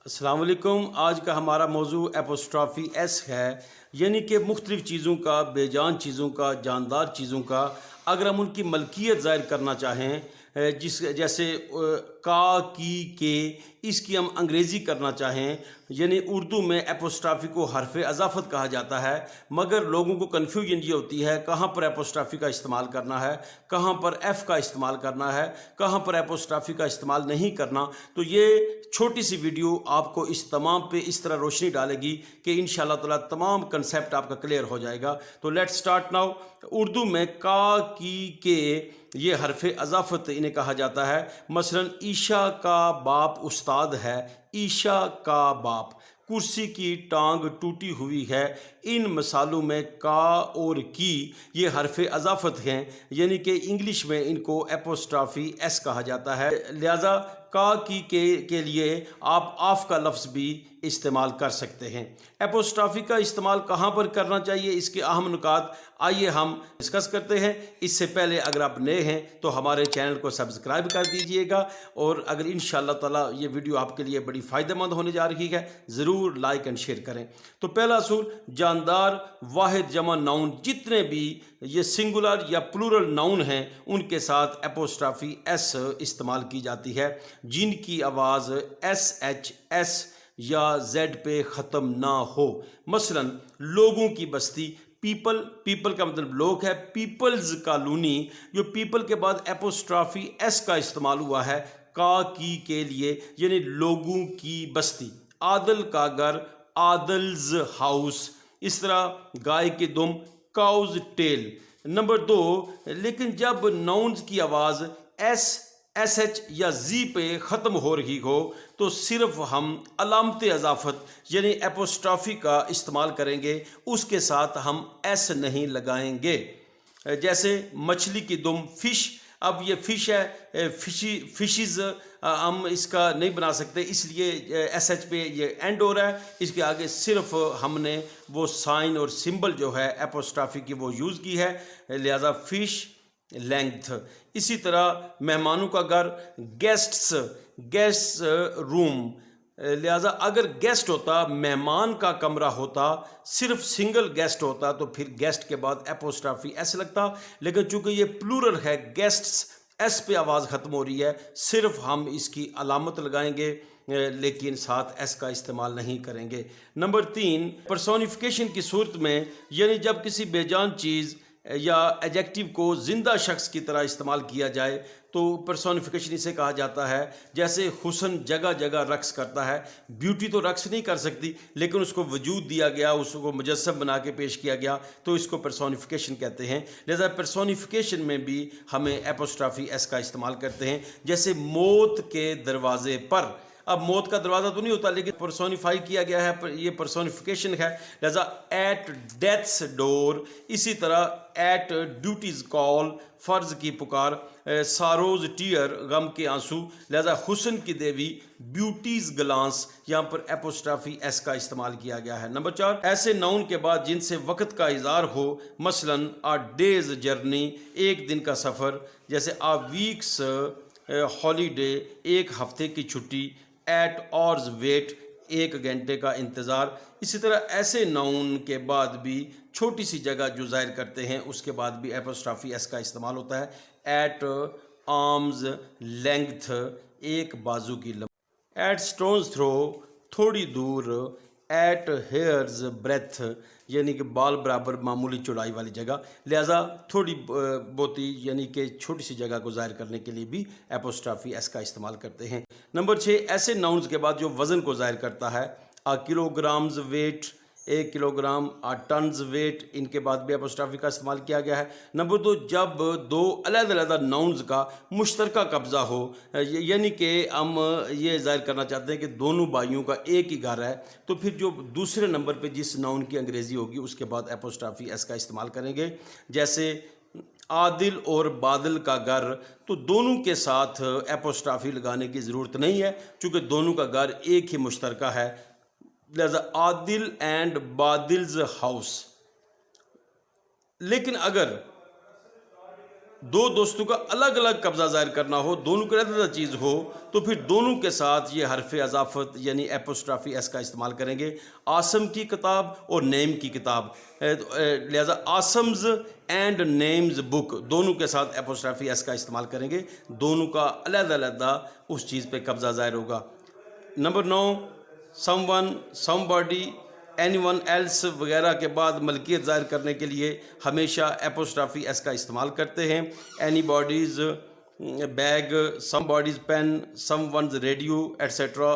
अस्सलाम वालेकुम। आज का हमारा मौजू एपोस्ट्रॉफ़ी एस है, यानी कि मुख्तलिफ़ चीज़ों का, बेजान चीज़ों का, जानदार चीज़ों का अगर हम उनकी मलकियत ज़ाहिर करना चाहें, जिस जैसे का, के, इसकी हम अंग्रेज़ी करना चाहें, यानी उर्दू में एपोस्ट्रॉफ़ी को हरफ अज़ाफ़त कहा जाता है। मगर लोगों को कन्फ्यूजन ये होती है कहाँ पर एपोस्ट्रॉफ़ी का इस्तेमाल करना है, कहाँ पर एफ़ का इस्तेमाल करना है, कहाँ पर एपोस्ट्रॉफ़ी का इस्तेमाल नहीं करना। तो ये छोटी सी वीडियो आपको इस तमाम पे इस तरह रोशनी डालेगी कि इंशाअल्लाह ताला तमाम कंसेप्ट आपका क्लियर हो जाएगा। तो लेट्स स्टार्ट नाउ। उर्दू में का, की, के ये हरफ अज़ाफ़त इन्हें कहा जाता है। मसलन ईशा का बाप उस्ताद है, ईशा का बाप। कुर्सी की टांग टूटी हुई है। इन मिसालों में का और की ये हरफ अज़ाफ़त हैं, यानी कि इंग्लिश में इनको एपोस्ट्रॉफ़ी एस कहा जाता है। लिहाजा का, की, के लिए आप आफ का लफ्ज़ भी इस्तेमाल कर सकते हैं। एपोस्ट्रॉफ़ी का इस्तेमाल कहाँ पर करना चाहिए, इसके अहम नुकात आइए हम डिस्कस करते हैं। इससे पहले अगर आप नए हैं तो हमारे चैनल को सब्सक्राइब कर दीजिएगा, और अगर इंशाअल्लाह ताला ये वीडियो आपके लिए बड़ी फ़ायदेमंद होने जा रही है, ज़रूर लाइक एंड शेयर करें। तो पहला असूल, जानदार वाहिद जमा नाउन जितने भी ये सिंगुलर या प्लूरल नाउन हैं उनके साथ एपोस्ट्रॉफ़ी एस इस्तेमाल की जाती है, जिनकी आवाज़ एस एच एस या जेड पे ख़त्म ना हो। मसलन लोगों की बस्ती, पीपल, पीपल का मतलब लोग है, पीपल्स कॉलोनी, जो पीपल के बाद एपोस्ट्रॉफ़ी एस का इस्तेमाल हुआ है का, की के लिए, यानी लोगों की बस्ती। आदल का घर, आदल्स हाउस। इस तरह गाय के दुम, काउज टेल। नंबर 2, लेकिन जब नाउन्स की आवाज़ एस एच या जी पे ख़त्म हो रही हो तो सिर्फ हम अलामत अज़ाफ़त यानी एपोस्ट्रॉफ़ी का इस्तेमाल करेंगे, उसके साथ हम एस नहीं लगाएंगे। जैसे मछली की दुम, फ़िश। अब ये फ़िश है, फ़िशिज़ हम इसका नहीं बना सकते, इसलिए एस एच पे ये एंड हो रहा है। इसके आगे सिर्फ हमने वो साइन और सिंबल जो है एपोस्ट्रॉफ़ी की वो यूज़ की है, लिहाजा फ़िश लेंथ। इसी तरह मेहमानों का घर, गेस्ट्स, गेस्ट रूम। लिहाजा अगर गेस्ट होता, मेहमान का कमरा होता, सिर्फ सिंगल गेस्ट होता तो फिर गेस्ट के बाद एपोस्ट्रॉफ़ी एस लगता। लेकिन चूंकि ये प्लूरल है, गेस्ट्स, एस पे आवाज़ ख़त्म हो रही है, सिर्फ हम इसकी अलामत लगाएंगे, लेकिन साथ एस का इस्तेमाल नहीं करेंगे। नंबर 3, पर्सोनिफिकेशन की सूरत में, यानी जब किसी बेजान चीज़ या एडजेक्टिव को ज़िंदा शख्स की तरह इस्तेमाल किया जाए तो पर्सोनिफिकेशन इसे कहा जाता है। जैसे हुस्न जगह जगह रक्स करता है, ब्यूटी तो रक्स नहीं कर सकती, लेकिन उसको वजूद दिया गया, उसको मुजस्सम बना के पेश किया गया, तो इसको पर्सोनिफिकेशन कहते हैं। लिहाजा पर्सोनिफिकेशन में भी हमें एपोस्ट्रॉफ़ी एस का इस्तेमाल करते हैं। जैसे मौत के दरवाज़े पर। अब मौत का दरवाज़ा तो नहीं होता, लेकिन पर्सोनिफाई किया गया है, ये पर्सोनिफिकेशन है। लिहाजा एट डेथ्स डोर। इसी तरह एट ड्यूटीज़ कॉल, फ़र्ज़ की पुकार। सारोज टीयर, गम के आंसू। लिहाजा हुस्न की देवी, ब्यूटीज़ ग्लांस, यहाँ पर एपोस्ट्रॉफ़ी एस का इस्तेमाल किया गया है। नंबर 4, ऐसे नाउन के बाद जिनसे वक़्त का इज़हार हो, मसलन आ डेज़ जर्नी, एक दिन का सफ़र। जैसे आ वीक्स हॉलीडे, एक हफ्ते की छुट्टी। एट ऑर्स वेट, एक घंटे का इंतज़ार। इसी तरह ऐसे नाउन के बाद भी छोटी सी जगह जो ज़ाहिर करते हैं उसके बाद भी एपोस्ट्रॉफ़ी एस का इस्तेमाल होता है। एट आर्म्स लेंथ, एक बाजू की लंबाई। एट स्टोन्स थ्रो, थोड़ी दूर। एट हेयर्स ब्रेथ, यानी कि बाल बराबर मामूली चौड़ाई वाली जगह। लिहाजा थोड़ी बहुती यानी कि छोटी सी जगह को ज़ाहिर करने के लिए भी एपोस्ट्रॉफ़ी एस का इस्तेमाल करते हैं। नंबर 6, ऐसे नाउन्स के बाद जो वज़न को ज़ाहिर करता है, आ किलोग्राम्स वेट, 1 किलोग्राम। आ टन्स वेट, इनके बाद भी एपोस्ट्रॉफ़ी का इस्तेमाल किया गया है। नंबर 2, जब दो अलग-अलग नाउन्स का मुश्तरका कब्ज़ा हो, यानी कि हम ये ज़ाहिर करना चाहते हैं कि दोनों भाइयों का एक ही घर है, तो फिर जो दूसरे नंबर पे जिस नाउन की अंग्रेज़ी होगी उसके बाद एपोस्ट्रॉफ़ी एस का इस्तेमाल करेंगे। जैसे आदिल और बादल का घर, तो दोनों के साथ एपोस्ट्रॉफ़ी लगाने की ज़रूरत नहीं है, चूँकि दोनों का घर एक ही मुश्तरका है। लिहाजा आदिल एंड बादिल्स हाउस। लेकिन अगर دو دوستوں کا الگ الگ قبضہ ظاہر کرنا ہو، دونوں کی علیحدہ چیز ہو، تو پھر دونوں کے ساتھ یہ حرف اضافت یعنی اپوسٹرافی ایس کا استعمال کریں گے۔ آسم کی کتاب اور نیم کی کتاب، لہذا آسمز اینڈ نیمز بک دونوں کے ساتھ اپوسٹرافی ایس کا استعمال کریں گے، دونوں کا علیحدہ علیحدہ اس چیز پہ قبضہ ظاہر ہوگا۔ Number 9، someone, somebody, anyone else وغیرہ کے بعد ملکیت ظاہر کرنے کے لیے ہمیشہ اپوسٹرافی ایس کا استعمال کرتے ہیں۔ Anybody's bag, somebody's pen, someone's radio etcetera,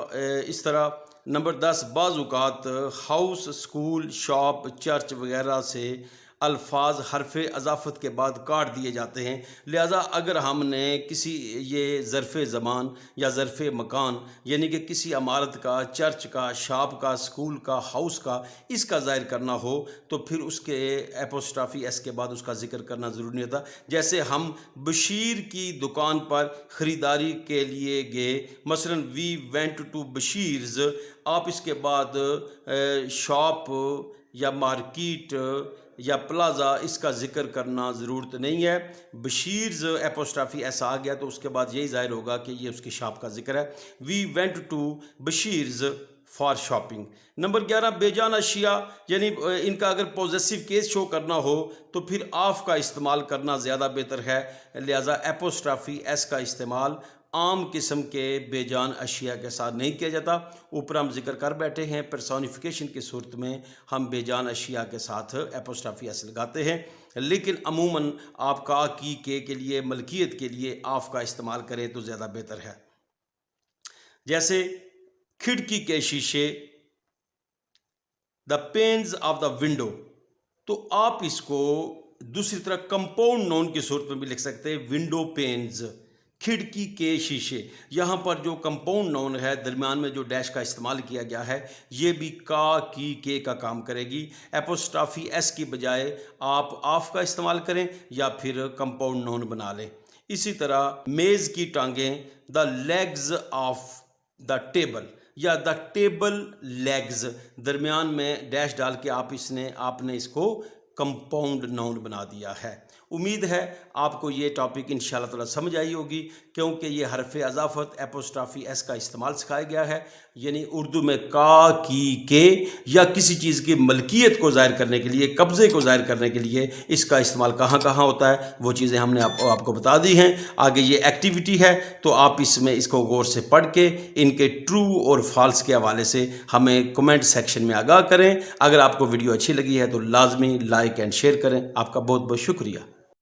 اس طرح۔ نمبر 10، بعض اوقات ہاؤس، اسکول، شاپ، چرچ وغیرہ سے الفاظ حرف اضافت کے بعد کاٹ دیے جاتے ہیں، لہٰذا اگر ہم نے کسی یہ ظرف زمان یا ظرف مکان یعنی کہ کسی عمارت کا، چرچ کا، شاپ کا، اسکول کا، ہاؤس کا، اس کا ظاہر کرنا ہو تو پھر اس کے اپوسٹرافی ایس کے بعد اس کا ذکر کرنا ضروری نہیں ہوتا۔ جیسے ہم بشیر کی دکان پر خریداری کے لیے گئے، مثلا وی وینٹ ٹو بشیرز، آپ اس کے بعد شاپ یا مارکیٹ یا پلازا اس کا ذکر کرنا ضرورت نہیں ہے۔ بشیرز اپوسٹرافی ایسا آ گیا تو اس کے بعد یہی ظاہر ہوگا کہ یہ اس کی شاپ کا ذکر ہے۔ We went to Bashir's for shopping. Number 11، بے جان اشیاء یعنی ان کا اگر پوزیسو کیس شو کرنا ہو تو پھر آف کا استعمال کرنا زیادہ بہتر ہے، لہذا اپوسٹرافی ایس کا استعمال عام قسم کے بے جان اشیاء کے ساتھ نہیں کیا جاتا۔ اوپر ہم ذکر کر بیٹھے ہیں پرسونیفیکیشن کی صورت میں ہم بے جان اشیاء کے ساتھ اپوسٹرافی ایس لگاتے ہیں، لیکن عموماً آپ کا کی کے لیے، ملکیت کے لیے آف کا استعمال کریں تو زیادہ بہتر ہے۔ جیسے کھڑکی کے شیشے، دا پینز آف دا ونڈو، تو آپ اس کو دوسری طرح کمپاؤنڈ نون کی صورت میں بھی لکھ سکتے ہیں، ونڈو پینز، کھڑکی کے شیشے۔ یہاں پر جو کمپاؤنڈ نون ہے، درمیان میں جو ڈیش کا استعمال کیا گیا ہے، یہ بھی کا، کی، کے کا کام کرے گی۔ اپوسٹرافی ایس کی بجائے آپ آف کا استعمال کریں یا پھر کمپاؤنڈ نون بنا لیں۔ اسی طرح میز کی ٹانگیں، the legs of the table یا دا ٹیبل لیگز، درمیان میں ڈیش ڈال کے آپ نے اس کو کمپاؤنڈ ناؤن بنا دیا ہے۔ امید ہے آپ کو یہ ٹاپک انشاءاللہ تعالی سمجھ آئی ہوگی، کیونکہ یہ حرف اضافت اپوسٹرافی ایس کا استعمال سکھایا گیا ہے، یعنی اردو میں کا، کی، کے یا کسی چیز کی ملکیت کو ظاہر کرنے کے لیے، قبضے کو ظاہر کرنے کے لیے اس کا استعمال کہاں کہاں ہوتا ہے، وہ چیزیں ہم نے آپ کو بتا دی ہیں۔ آگے یہ ایکٹیویٹی ہے تو آپ اس کو غور سے پڑھ کے ان کے ٹرو اور فالس کے حوالے سے ہمیں کمنٹ سیکشن میں آگاہ کریں۔ اگر آپ کو ویڈیو اچھی لگی ہے تو لازمی لائک اینڈ شیئر کریں۔ آپ کا بہت بہت شکریہ۔